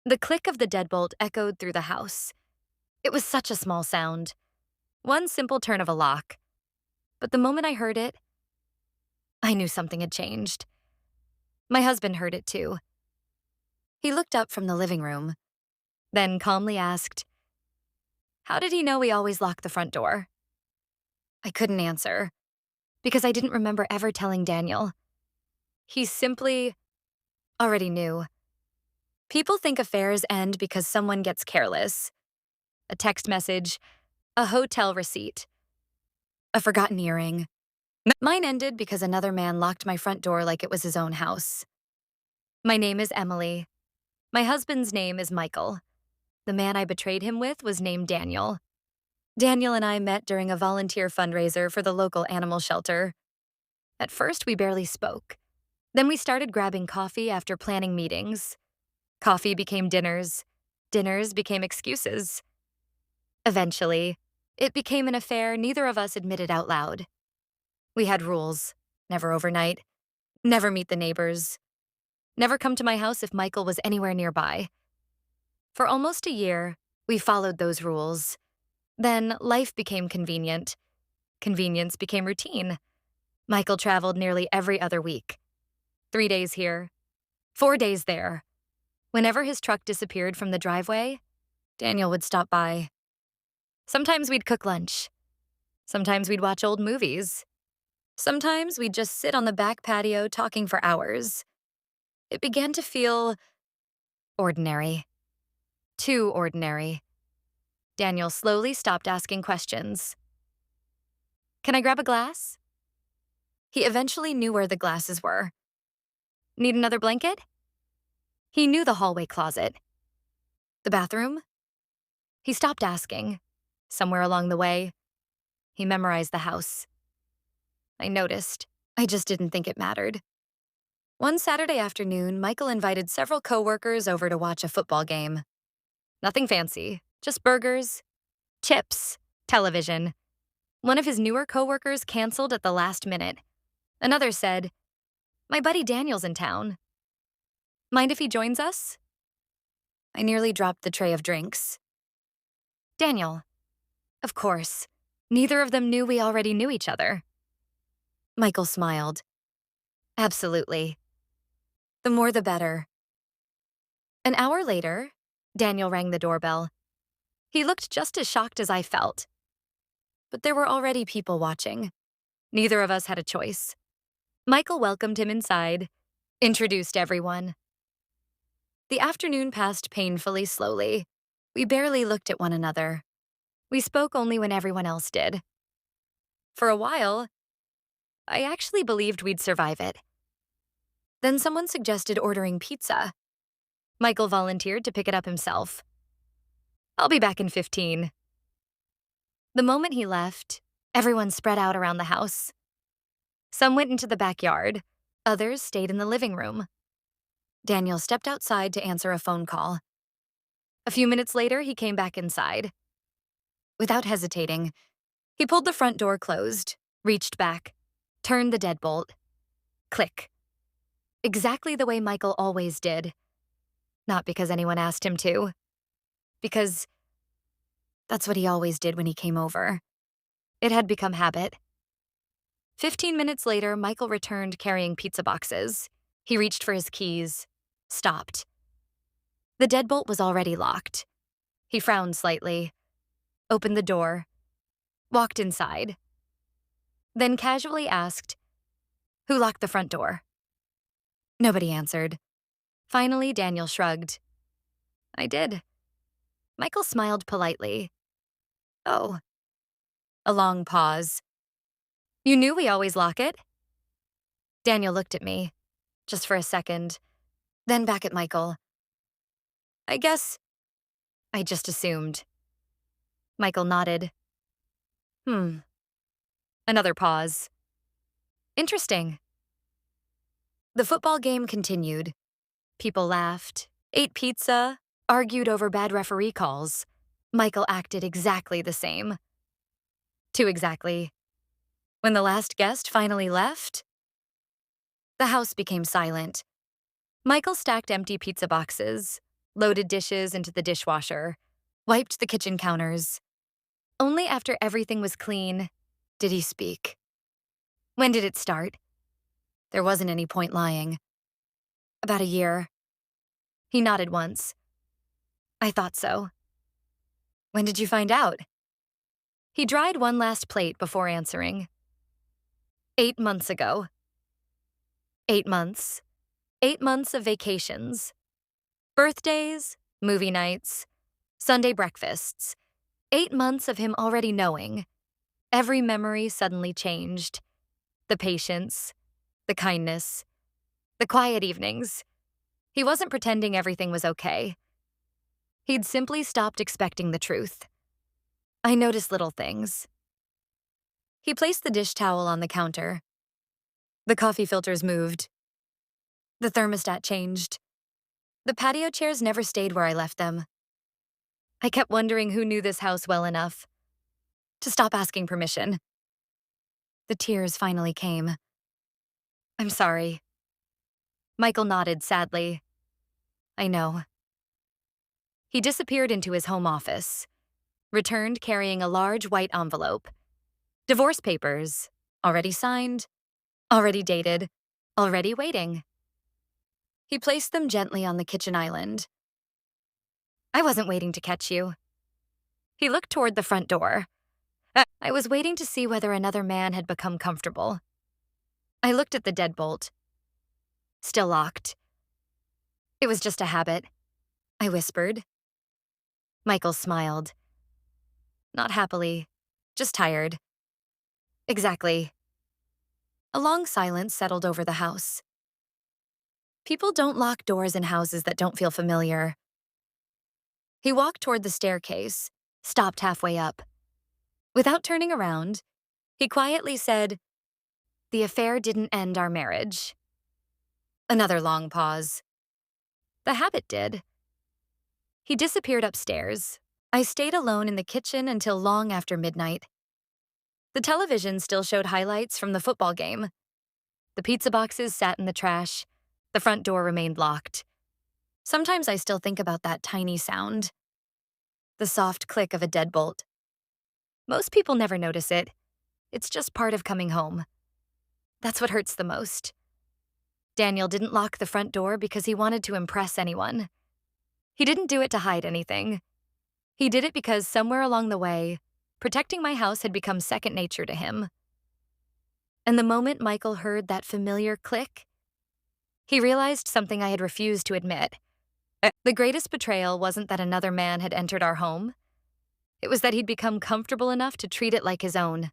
The click of the deadbolt echoed through the house. It was such a small sound, one simple turn of a lock. But the moment I heard it, I knew something had changed. My husband heard it too. He looked up from the living room, then calmly asked, "How did he know we always lock the front door?" I couldn't answer, because I didn't remember ever telling Daniel. He simply already knew. People think affairs end because someone gets careless. A text message, a hotel receipt, a forgotten earring. Mine ended because another man locked my front door like it was his own house. My name is Emily. My husband's name is Michael. The man I betrayed him with was named Daniel. Daniel and I met during a volunteer fundraiser for the local animal shelter. At first, we barely spoke. Then we started grabbing coffee after planning meetings. Coffee became dinners. Dinners became excuses. Eventually, it became an affair neither of us admitted out loud. We had rules: never overnight, never meet the neighbors, never come to my house if Michael was anywhere nearby. For almost a year, we followed those rules. Then life became convenient. Convenience became routine. Michael traveled nearly every other week. 3 days here, 4 days there. Whenever his truck disappeared from the driveway, Daniel would stop by. Sometimes we'd cook lunch. Sometimes we'd watch old movies. Sometimes we'd just sit on the back patio talking for hours. It began to feel ordinary. Too ordinary. Daniel slowly stopped asking questions. "Can I grab a glass?" He eventually knew where the glasses were. "Need another blanket?" He knew the hallway closet. "The bathroom?" He stopped asking. Somewhere along the way, he memorized the house. I noticed. I just didn't think it mattered. One Saturday afternoon, Michael invited several coworkers over to watch a football game. Nothing fancy, just burgers, chips, television. One of his newer coworkers canceled at the last minute. Another said, "My buddy Daniel's in town. Mind if he joins us?" I nearly dropped the tray of drinks. "Daniel." Of course. Neither of them knew we already knew each other. Michael smiled. "Absolutely. The more the better." An hour later, Daniel rang the doorbell. He looked just as shocked as I felt. But there were already people watching. Neither of us had a choice. Michael welcomed him inside, introduced everyone. The afternoon passed painfully slowly. We barely looked at one another. We spoke only when everyone else did. For a while, I actually believed we'd survive it. Then someone suggested ordering pizza. Michael volunteered to pick it up himself. "I'll be back in 15. The moment he left, everyone spread out around the house. Some went into the backyard. Others stayed in the living room. Daniel stepped outside to answer a phone call. A few minutes later, he came back inside. Without hesitating, he pulled the front door closed, reached back, turned the deadbolt. Click. Exactly the way Michael always did. Not because anyone asked him to. Because that's what he always did when he came over. It had become habit. 15 minutes later, Michael returned carrying pizza boxes. He reached for his keys, stopped. The deadbolt was already locked. He frowned slightly, opened the door, walked inside, then casually asked, "Who locked the front door?" Nobody answered. Finally, Daniel shrugged. "I did." Michael smiled politely. "Oh." A long pause. "You knew we always lock it?" Daniel looked at me, just for a second, then back at Michael. "I guess I just assumed." Michael nodded. Another pause. "Interesting." The football game continued. People laughed, ate pizza, argued over bad referee calls. Michael acted exactly the same. Too exactly. When the last guest finally left, the house became silent. Michael stacked empty pizza boxes, loaded dishes into the dishwasher, wiped the kitchen counters. Only after everything was clean did he speak. When did it start? There wasn't any point lying. About a year. He nodded once. I thought so. When did you find out? He dried one last plate before answering. 8 months ago. 8 months. 8 months of vacations. Birthdays, movie nights, Sunday breakfasts. 8 months of him already knowing. Every memory suddenly changed. The patience, the kindness, the quiet evenings. He wasn't pretending everything was okay. He'd simply stopped expecting the truth. I noticed little things. He placed the dish towel on the counter. The coffee filters moved. The thermostat changed. The patio chairs never stayed where I left them. I kept wondering who knew this house well enough to stop asking permission. The tears finally came. I'm sorry. Michael nodded sadly. I know. He disappeared into his home office, returned carrying a large white envelope. Divorce papers, already signed, already dated, already waiting. He placed them gently on the kitchen island. I wasn't waiting to catch you. He looked toward the front door. I was waiting to see whether another man had become comfortable. I looked at the deadbolt. Still locked. It was just a habit, I whispered. Michael smiled. Not happily, just tired. Exactly. A long silence settled over the house. People don't lock doors in houses that don't feel familiar. He walked toward the staircase, stopped halfway up. Without turning around, he quietly said, "The affair didn't end our marriage." Another long pause. The habit did. He disappeared upstairs. I stayed alone in the kitchen until long after midnight. The television still showed highlights from the football game. The pizza boxes sat in the trash. The front door remained locked. Sometimes I still think about that tiny sound. The soft click of a deadbolt. Most people never notice it. It's just part of coming home. That's what hurts the most. Daniel didn't lock the front door because he wanted to impress anyone. He didn't do it to hide anything. He did it because somewhere along the way, protecting my house had become second nature to him. And the moment Michael heard that familiar click, he realized something I had refused to admit. The greatest betrayal wasn't that another man had entered our home. It was that he'd become comfortable enough to treat it like his own.